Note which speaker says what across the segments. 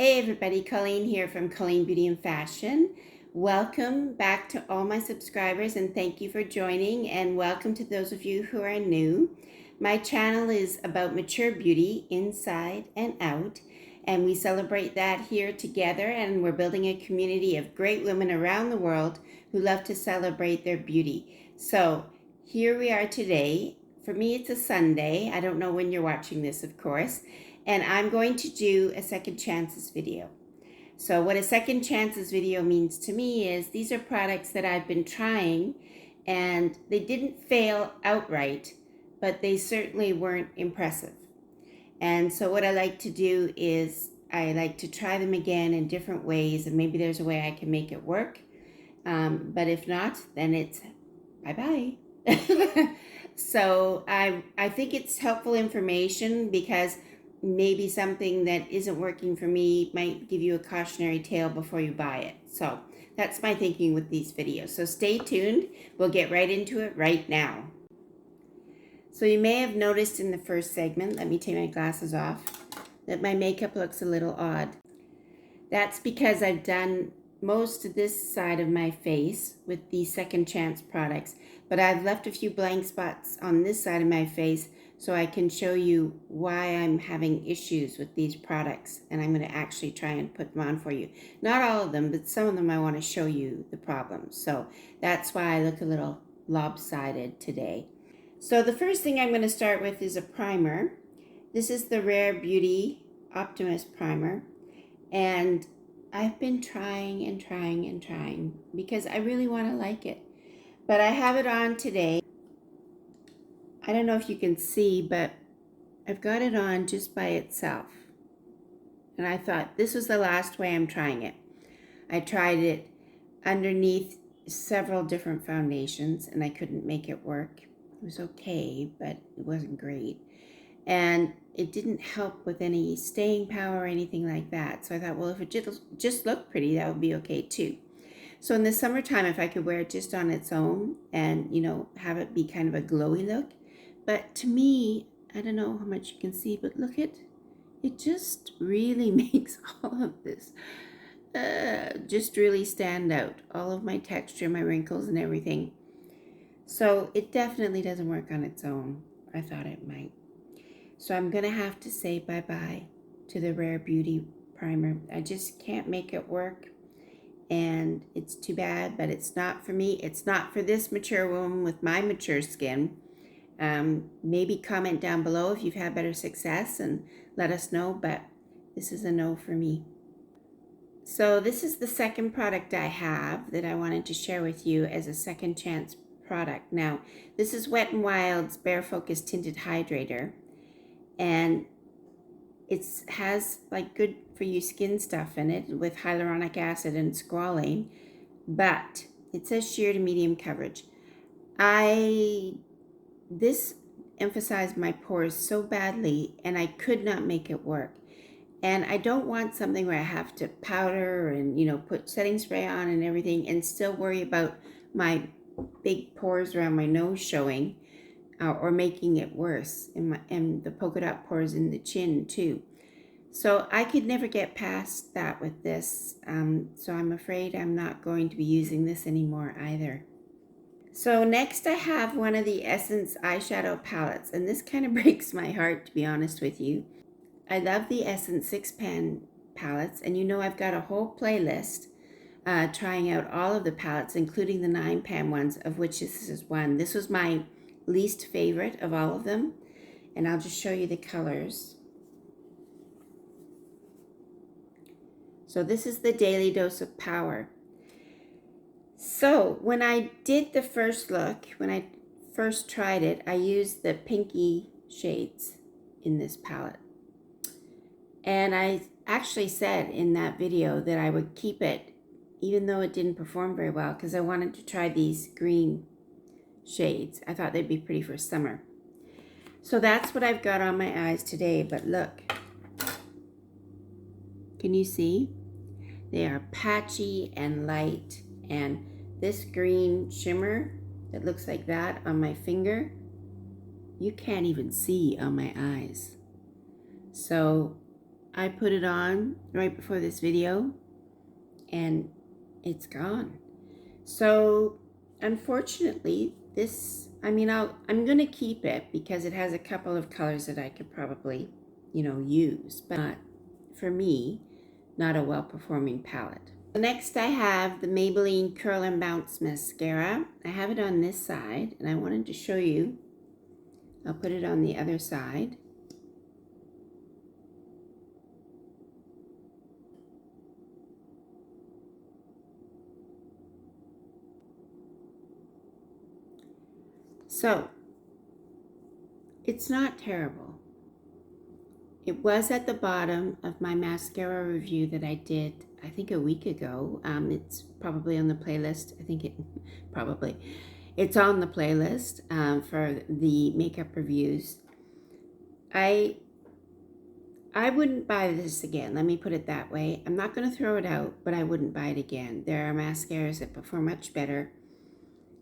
Speaker 1: Hey everybody, Colleen here from Colleen Beauty and Fashion. Welcome back to all my subscribers and thank you for joining, and welcome to those of you who are new. My channel is about mature beauty inside and out, and we celebrate that here together, and we're building a community of great women around the world who love to celebrate their beauty. So here we are today. For me it's a Sunday. I don't know when you're watching this, of course. And I'm going to do a second chances video. So what a second chances video means to me is these are products that I've been trying and they didn't fail outright, but they certainly weren't impressive. And so what I like to do is I like to try them again in different ways, and maybe there's a way I can make it work. But if not, then it's bye-bye. So I think it's helpful information because maybe something that isn't working for me might give you a cautionary tale before you buy it. So that's my thinking with these videos. So stay tuned. We'll get right into it right now. So you may have noticed in the first segment, let me take my glasses off, that my makeup looks a little odd. That's because I've done most of this side of my face with the second chance products, but I've left a few blank spots on this side of my face so I can show you why I'm having issues with these products, and I'm going to actually try and put them on for you. Not all of them, but some of them I want to show you the problems. So that's why I look a little lopsided today. So the first thing I'm going to start with is a primer. This is the Rare Beauty Optimist primer, and I've been trying and trying and trying because I really want to like it. But I have it on today. I don't know if you can see, but I've got it on just by itself. And I thought this was the last way I'm trying it. I tried it underneath several different foundations and I couldn't make it work. It was okay, but it wasn't great. And it didn't help with any staying power or anything like that. So I thought, well, if it just looked pretty, that would be okay too. So in the summertime, if I could wear it just on its own and, have it be kind of a glowy look. But to me, I don't know how much you can see, but look at it, just really makes all of this just really stand out. All of my texture, my wrinkles and everything. So it definitely doesn't work on its own. I thought it might. So I'm going to have to say bye-bye to the Rare Beauty primer. I just can't make it work. And it's too bad, but it's not for me. It's not for this mature woman with my mature skin. Maybe comment down below if you've had better success and let us know, but this is a no for me. So this is the second product I have that I wanted to share with you as a second chance product. Now, this is Wet n Wild's Bare Focus Tinted Hydrator, and it has like good for you skin stuff in it with hyaluronic acid and squalane, but it says sheer to medium coverage. This emphasized my pores so badly and I could not make it work. And I don't want something where I have to powder and, put setting spray on and everything and still worry about my big pores around my nose showing or making it worse, and the polka dot pores in the chin too. So I could never get past that with this. So I'm afraid I'm not going to be using this anymore either. So next I have one of the Essence eyeshadow palettes, and this kind of breaks my heart, to be honest with you. I love the Essence 6-pan palettes, and I've got a whole playlist trying out all of the palettes, including the 9-pan ones, of which this is one. This was my least favorite of all of them, and I'll just show you the colors. So this is the Daily Dose of Power. So when I did the first look, when I first tried it, I used the pinky shades in this palette. And I actually said in that video that I would keep it even though it didn't perform very well because I wanted to try these green shades. I thought they'd be pretty for summer. So that's what I've got on my eyes today, but look. Can you see? They are patchy and light, and this green shimmer that looks like that on my finger, you can't even see on my eyes. So I put it on right before this video and it's gone. So unfortunately, I'm gonna keep it because it has a couple of colors that I could probably, use, but not, for me, not a well-performing palette. So next I have the Maybelline Curl and Bounce Mascara. I have it on this side and I wanted to show you. I'll put it on the other side. So, it's not terrible. It was at the bottom of my mascara review that I did, I think a week ago. It's probably on the playlist. It's on the playlist for the makeup reviews. I wouldn't buy this again. Let me put it that way. I'm not going to throw it out, but I wouldn't buy it again. There are mascaras that perform much better.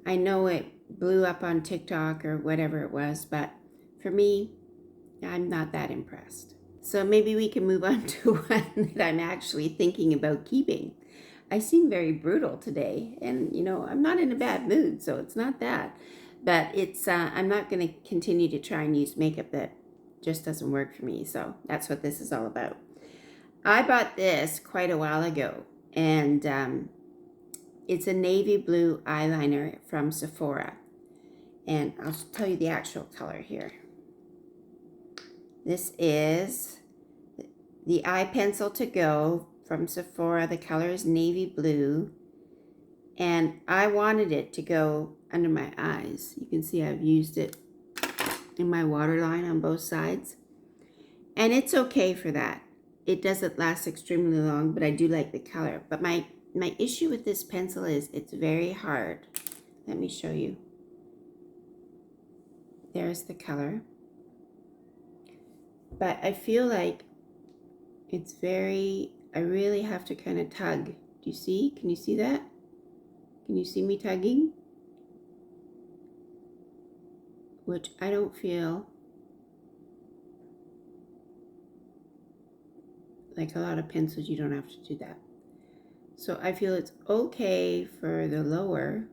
Speaker 1: I know it blew up on TikTok or whatever it was, but for me, I'm not that impressed. So maybe we can move on to one that I'm actually thinking about keeping. I seem very brutal today, and I'm not in a bad mood, so it's not that. But it's I'm not going to continue to try and use makeup that just doesn't work for me. So that's what this is all about. I bought this quite a while ago, and it's a navy blue eyeliner from Sephora. And I'll tell you the actual color here. This is the Eye Pencil to Go from Sephora. The color is navy blue. And I wanted it to go under my eyes. You can see I've used it in my waterline on both sides. And it's okay for that. It doesn't last extremely long, but I do like the color. But my issue with this pencil is it's very hard. Let me show you. There's the color. But I feel like I really have to kind of tug. Do you see? Can you see that? Can you see me tugging? Which I don't feel like a lot of pencils, you don't have to do that. So I feel it's okay for the lower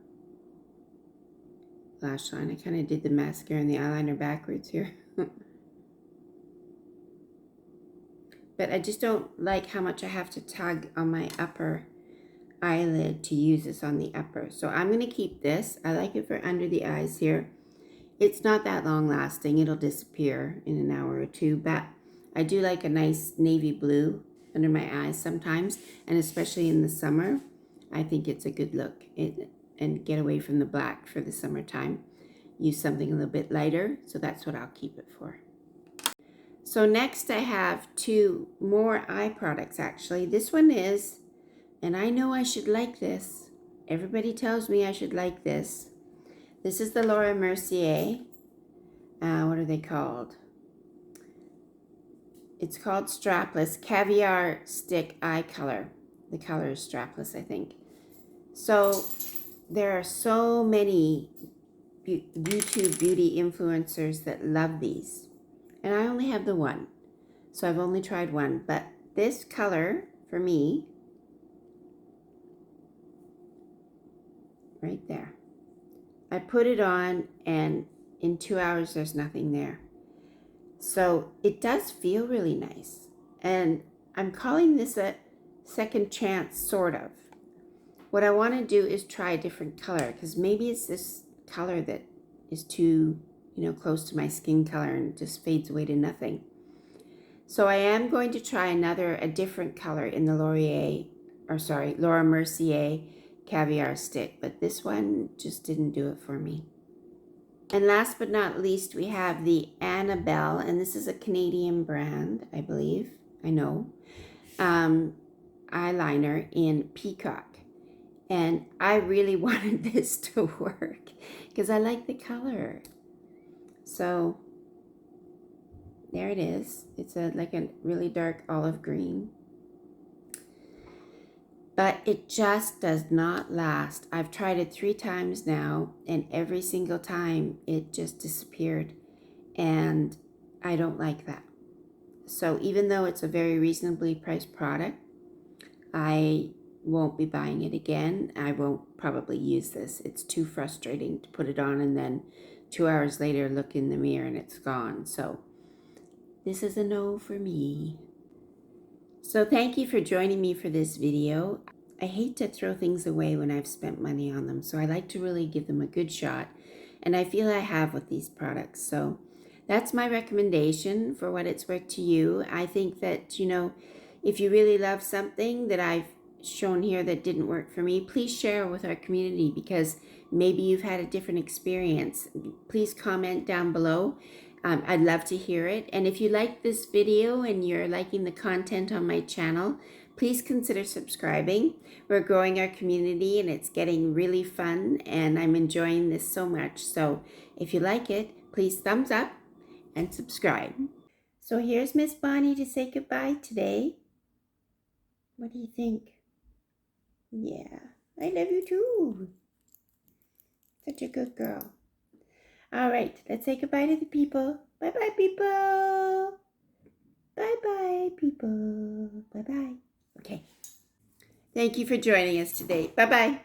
Speaker 1: lash line. I kind of did the mascara and the eyeliner backwards here. But I just don't like how much I have to tug on my upper eyelid to use this on the upper. So I'm going to keep this. I like it for under the eyes here. It's not that long lasting. It'll disappear in an hour or two. But I do like a nice navy blue under my eyes sometimes. And especially in the summer, I think it's a good look. And get away from the black for the summertime. Use something a little bit lighter. So that's what I'll keep it for. So next I have two more eye products actually. This one is, and I know I should like this. Everybody tells me I should like this. This is the Laura Mercier. What are they called? It's called Strapless Caviar Stick Eye Color. The color is Strapless, I think. So there are so many YouTube beauty influencers that love these. And I only have the one. So I've only tried one. But this color, for me, right there. I put it on and in 2 hours there's nothing there. So it does feel really nice. And I'm calling this a second chance, sort of. What I want to do is try a different color because maybe it's this color that is too close to my skin color and just fades away to nothing. So I am going to try a different color in the Laura Mercier Caviar Stick, but this one just didn't do it for me. And last but not least, we have the Annabelle, and this is a Canadian brand, I believe, eyeliner in Peacock. And I really wanted this to work because I like the color. So there it is. It's like a really dark olive green. But it just does not last. I've tried it 3 times now, and every single time it just disappeared. And I don't like that. So even though it's a very reasonably priced product, I won't be buying it again. I won't probably use this. It's too frustrating to put it on and then 2 hours later look in the mirror and it's gone. So this is a no for me. So thank you for joining me for this video. I hate to throw things away when I've spent money on them, so I like to really give them a good shot, and I feel I have with these products. So that's my recommendation for what it's worth to you. I think that, if you really love something that I've shown here that didn't work for me, please share with our community, because maybe you've had a different experience. Please comment down below. I'd love to hear it. And if you like this video and you're liking the content on my channel, please consider subscribing. We're growing our community and it's getting really fun, and I'm enjoying this so much. So if you like it, please thumbs up and subscribe. So here's Miss Bonnie to say goodbye today. What do you think? Yeah, I love you too. Such a good girl. All right, let's say goodbye to the people. Bye-bye, people. Bye-bye, people. Bye-bye. Okay. Thank you for joining us today. Bye-bye.